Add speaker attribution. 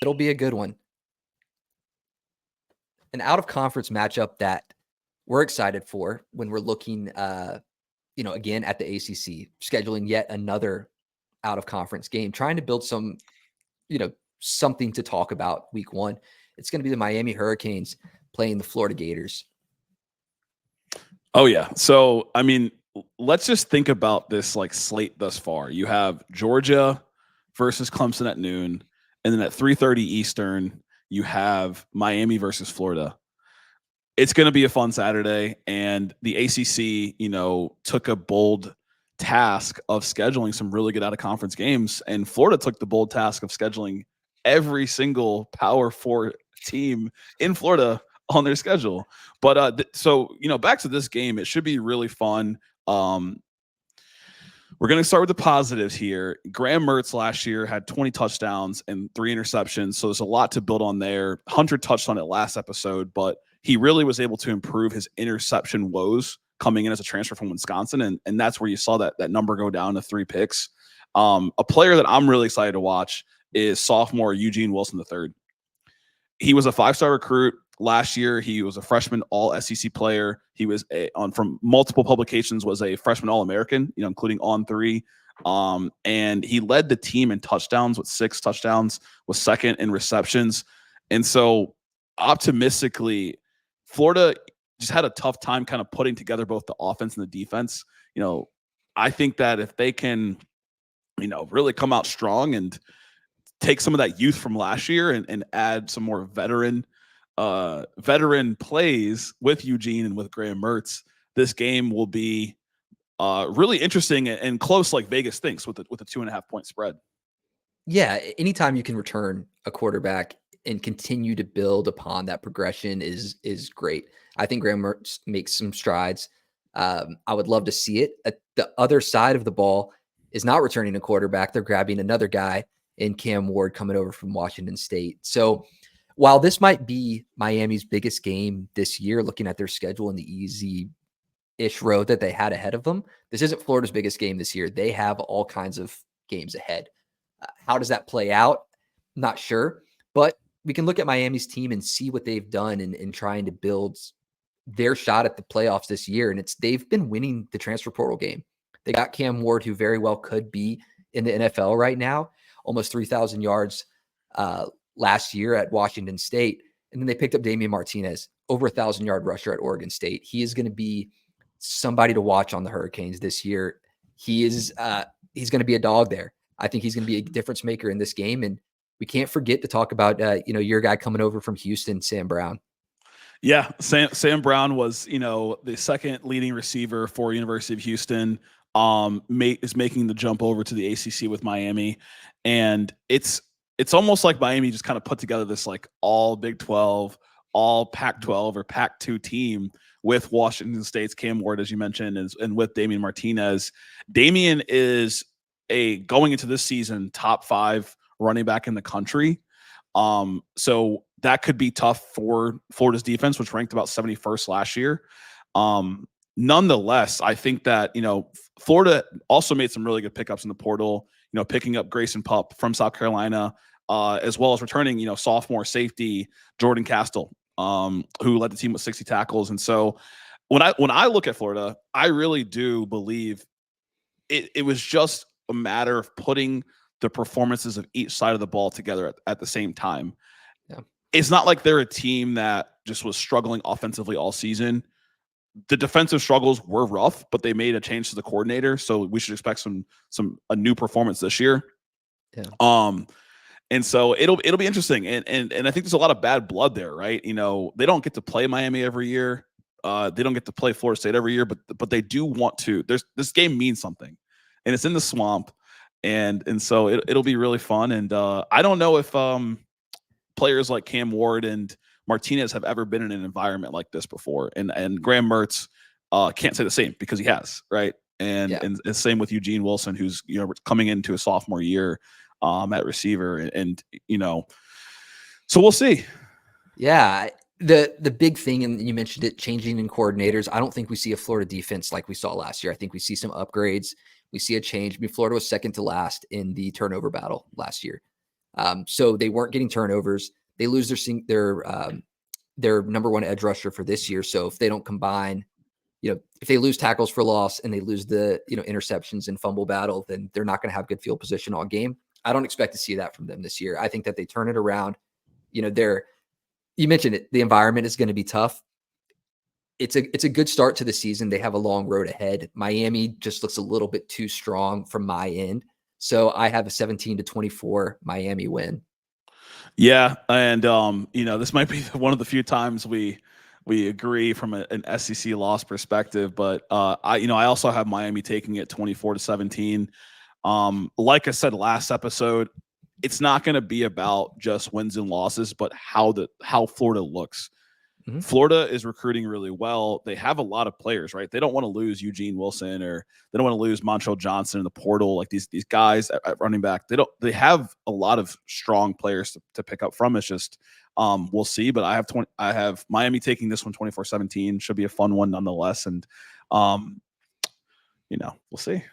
Speaker 1: It'll be a good one. An out-of-conference matchup that we're excited for when we're looking, again at the ACC, scheduling yet another out-of-conference game, trying to build some, something to talk about week one. It's going to be the Miami Hurricanes playing the Florida Gators.
Speaker 2: Oh, yeah. So, I mean, let's just think about this slate thus far. You have Georgia versus Clemson at noon, and then at 3:30 Eastern, you have Miami versus Florida. It's going to be a fun Saturday, and the ACC, took a bold task of scheduling some really good out-of-conference games, and Florida took the bold task of scheduling every single Power 4 team in Florida on their schedule. But so back to this game, it should be really fun. We're going to start with the positives here. Graham Mertz last year had 20 touchdowns and 3 interceptions, so there's a lot to build on there. Hunter touched on it last episode, but he really was able to improve his interception woes coming in as a transfer from Wisconsin, and that's where you saw that number go down to 3 picks. A player that I'm really excited to watch is sophomore Eugene Wilson III. He was a 5-star recruit. Last year, he was a freshman all-SEC player. He was from multiple publications, was a freshman All-American, including On3. And he led the team in touchdowns with 6 touchdowns, was second in receptions. And so optimistically, Florida just had a tough time kind of putting together both the offense and the defense. I think that if they can, really come out strong and take some of that youth from last year and add some more veteran plays with Eugene and with Graham Mertz, this game will be really interesting and close, like Vegas thinks, with a 2.5 point spread.
Speaker 1: Yeah, anytime you can return a quarterback and continue to build upon that progression is great. I think Graham Mertz makes some strides. I would love to see it. The other side of the ball is not returning a quarterback. They're grabbing another guy in Cam Ward coming over from Washington State. So while this might be Miami's biggest game this year, looking at their schedule and the easy-ish road that they had ahead of them, this isn't Florida's biggest game this year. They have all kinds of games ahead. How does that play out? Not sure. But we can look at Miami's team and see what they've done in trying to build their shot at the playoffs this year. And they've been winning the transfer portal game. They got Cam Ward, who very well could be in the NFL right now, almost 3,000 yards last year at Washington State. And then they picked up Damian Martinez, over 1,000-yard rusher at Oregon State. He is going to be somebody to watch on the Hurricanes this year. He's going to be a dog there. I think he's going to be a difference maker in this game. And we can't forget to talk about, your guy coming over from Houston, Sam Brown.
Speaker 2: Yeah, Sam Brown was, the second leading receiver for University of Houston. Is making the jump over to the ACC with Miami, and it's almost like Miami just kind of put together this all Big 12, all Pac-12 or Pac-2 team with Washington State's Cam Ward, as you mentioned, and with Damian Martinez. Damian is going into this season top 5 running back in the country. So that could be tough for Florida's defense, which ranked about 71st last year. Nonetheless, I think that, Florida also made some really good pickups in the portal, picking up Grayson Pupp from South Carolina, as well as returning, sophomore safety Jordan Castle, who led the team with 60 tackles. And so when I look at Florida, I really do believe it was just a matter of putting the performances of each side of the ball together at the same time.
Speaker 1: Yeah.
Speaker 2: It's not like they're a team that just was struggling offensively all season. The defensive struggles were rough, but they made a change to the coordinator, so we should expect a new performance this year.
Speaker 1: Yeah.
Speaker 2: And so it'll be interesting, and I think there's a lot of bad blood there, right? They don't get to play Miami every year. They don't get to play Florida State every year, but they do want to. This game means something, and it's in the swamp, and so it'll be really fun. And I don't know if players like Cam Ward and Martinez have ever been in an environment like this before, and Graham Mertz can't say the same because he has, right? And same with Eugene Wilson, who's coming into a sophomore year at receiver, and so we'll see.
Speaker 1: Yeah, the big thing, and you mentioned it, changing in coordinators. I don't think we see a Florida defense like we saw last year. I think we see some upgrades. We see a change. I mean, Florida was second to last in the turnover battle last year. So they weren't getting turnovers. They lose their number one edge rusher for this year. So if they don't combine, if they lose tackles for loss and they lose the, interceptions and fumble battle, then they're not going to have good field position all game. I don't expect to see that from them this year. I think that they turn it around. You mentioned it. The environment is going to be tough. It's a good start to the season. They have a long road ahead. Miami just looks a little bit too strong from my end. So I have a 17-24 Miami win.
Speaker 2: Yeah, and this might be one of the few times we agree from an SEC loss perspective, but I also have Miami taking it 24-17. Like I said last episode, it's not going to be about just wins and losses, but how Florida looks. Mm-hmm. Florida is recruiting really well. They have a lot of players, right? They don't want to lose Eugene Wilson, or they don't want to lose Montrell Johnson in the portal. Like these guys at running back, they have a lot of strong players to pick up from. It's just we'll see. But I have Miami taking this one 24-17. Should be a fun one nonetheless. And we'll see.